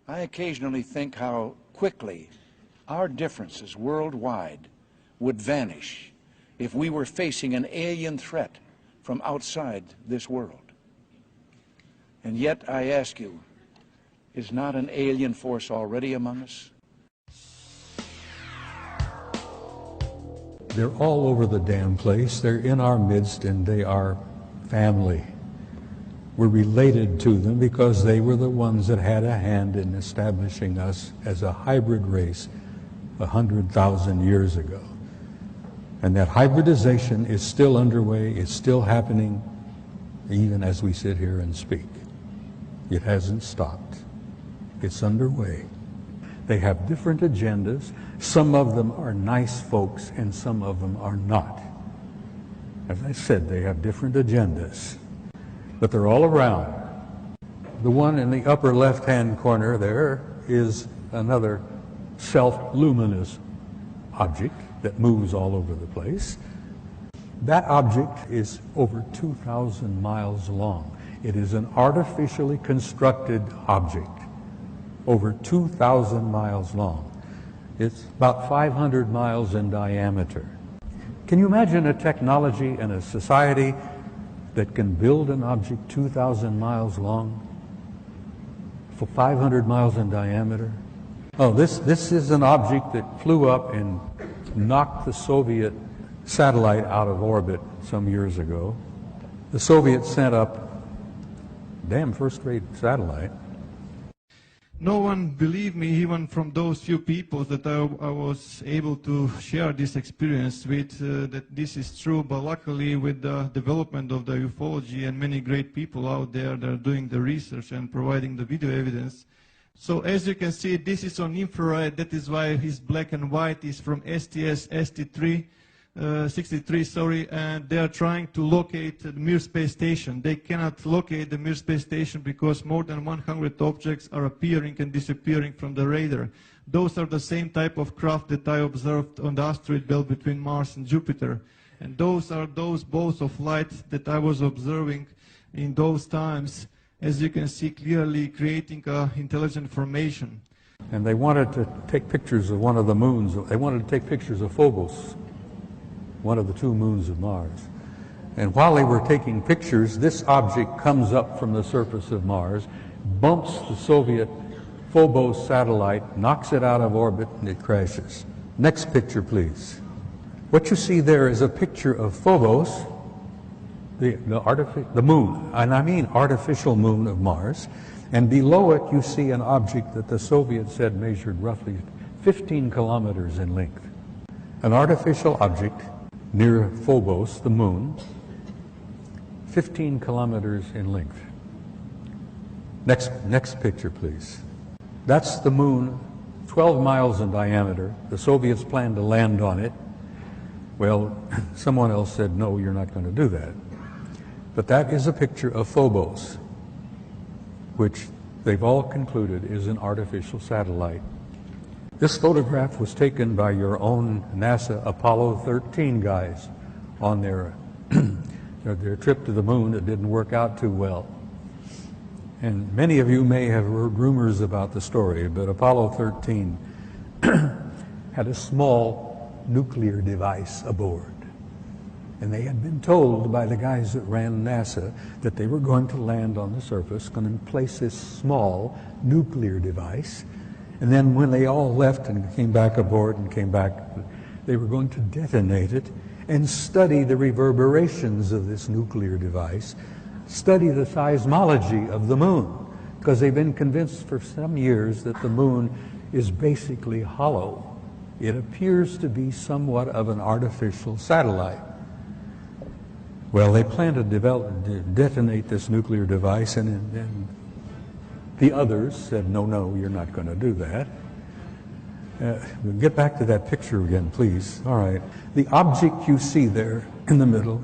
I occasionally think how quickly our differences worldwide would vanish if we were facing an alien threat from outside this world. And yet, I ask you, is not an alien force already among us? They're all over the damn place. They're in our midst, and they are family. We're related to them because they were the ones that had a hand in establishing us as a hybrid race 100,000 years ago. And that hybridization is still underway, it's still happening, even as we sit here and speak. It hasn't stopped. It's underway. They have different agendas. Some of them are nice folks, and some of them are not. As I said, they have different agendas, but they're all around. The one in the upper left-hand corner there is another self-luminous object that moves all over the place. That object is over 2,000 miles long. It is an artificially constructed object, over 2,000 miles long. It's about 500 miles in diameter. Can you imagine a technology and a society that can build an object 2,000 miles long for 500 miles in diameter? Oh, this is an object that flew up and knocked the Soviet satellite out of orbit some years ago. The Soviets sent up a damn first-rate satellite. No one believed me, even from those few people that I was able to share this experience with, that this is true. But luckily, with the development of the ufology and many great people out there that are doing the research and providing the video evidence. So as you can see, this is on infrared. That is why his black and white is from STS-63. 63, sorry, and they are trying to locate the Mir space station. They cannot locate the Mir space station because more than 100 objects are appearing and disappearing from the radar. Those are the same type of craft that I observed on the asteroid belt between Mars and Jupiter. And those are those balls of light that I was observing in those times, as you can see clearly, creating intelligent formation. And they wanted to take pictures of one of the moons. They wanted to take pictures of Phobos, one of the two moons of Mars. And while they were taking pictures, this object comes up from the surface of Mars, bumps the Soviet Phobos satellite, knocks it out of orbit, and it crashes. Next picture, please. What you see there is a picture of Phobos, the moon, and I mean artificial moon of Mars, and below it you see an object that the Soviets said measured roughly 15 kilometers in length. An artificial object near Phobos, the moon, 15 kilometers in length. Next picture, please. That's the moon, 12 miles in diameter. The Soviets planned to land on it. Well, someone else said, no, you're not going to do that. But that is a picture of Phobos, which they've all concluded is an artificial satellite. This photograph was taken by your own NASA Apollo 13 guys on their trip to the moon. It didn't work out too well. And many of you may have heard rumors about the story, but Apollo 13 had a small nuclear device aboard. And they had been told by the guys that ran NASA that they were going to land on the surface, going to place this small nuclear device. And then when they all left and came back aboard and came back, they were going to detonate it and study the reverberations of this nuclear device, study the seismology of the moon, because they've been convinced for some years that the moon is basically hollow. It appears to be somewhat of an artificial satellite. Well, they plan to detonate this nuclear device, and the others said, no, you're not going to do that. We'll get back to that picture again, please. All right. The object you see there in the middle,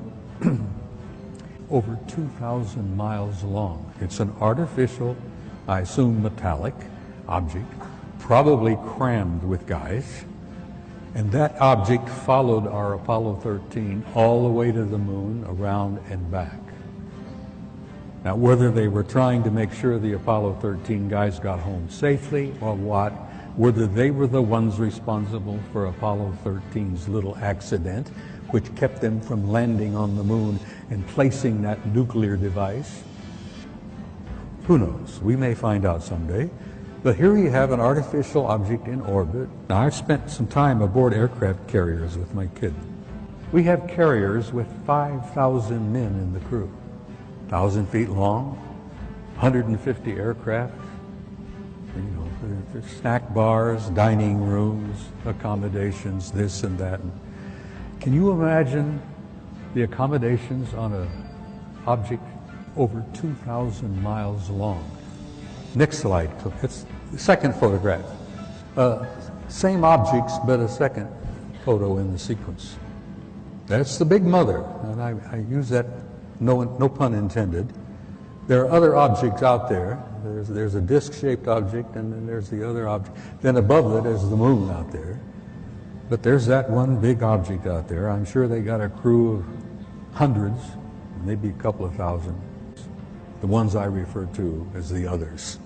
over 2,000 miles long. It's an artificial, I assume metallic, object, probably crammed with guys. And that object followed our Apollo 13 all the way to the moon, around and back. Now, whether they were trying to make sure the Apollo 13 guys got home safely or what, whether they were the ones responsible for Apollo 13's little accident, which kept them from landing on the moon and placing that nuclear device, who knows? We may find out someday. But here you have an artificial object in orbit. Now, I've spent some time aboard aircraft carriers with my kid. We have carriers with 5,000 men in the crew, 1,000 feet long, 150 aircraft, you know, there's snack bars, dining rooms, accommodations, this and that. Can you imagine the accommodations on an object over 2,000 miles long? Next slide. It's the second photograph. Same objects, but a second photo in the sequence. That's the Big Mother, and I use that, no pun intended. There are other objects out there. There's a disc-shaped object, and then there's the other object. Then above it is the moon out there. But there's that one big object out there. I'm sure they got a crew of hundreds, maybe a couple of thousand. The ones I refer to as the others.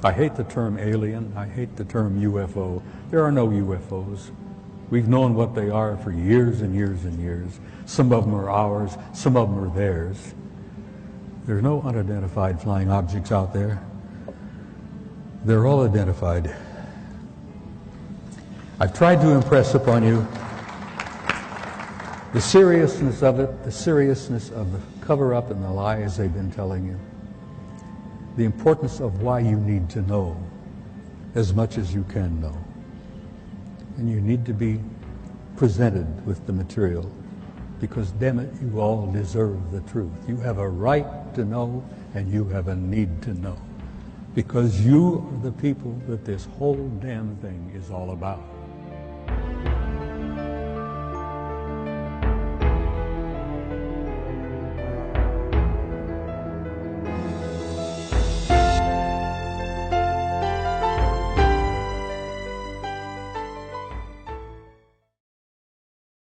I hate the term alien. I hate the term UFO. There are no UFOs. We've known what they are for years and years and years. Some of them are ours. Some of them are theirs. There's no unidentified flying objects out there. They're all identified. I've tried to impress upon you the seriousness of it, the seriousness of the cover-up and the lies they've been telling you, the importance of why you need to know as much as you can know. And you need to be presented with the material because, damn it, you all deserve the truth. You have a right to know and you have a need to know because you are the people that this whole damn thing is all about.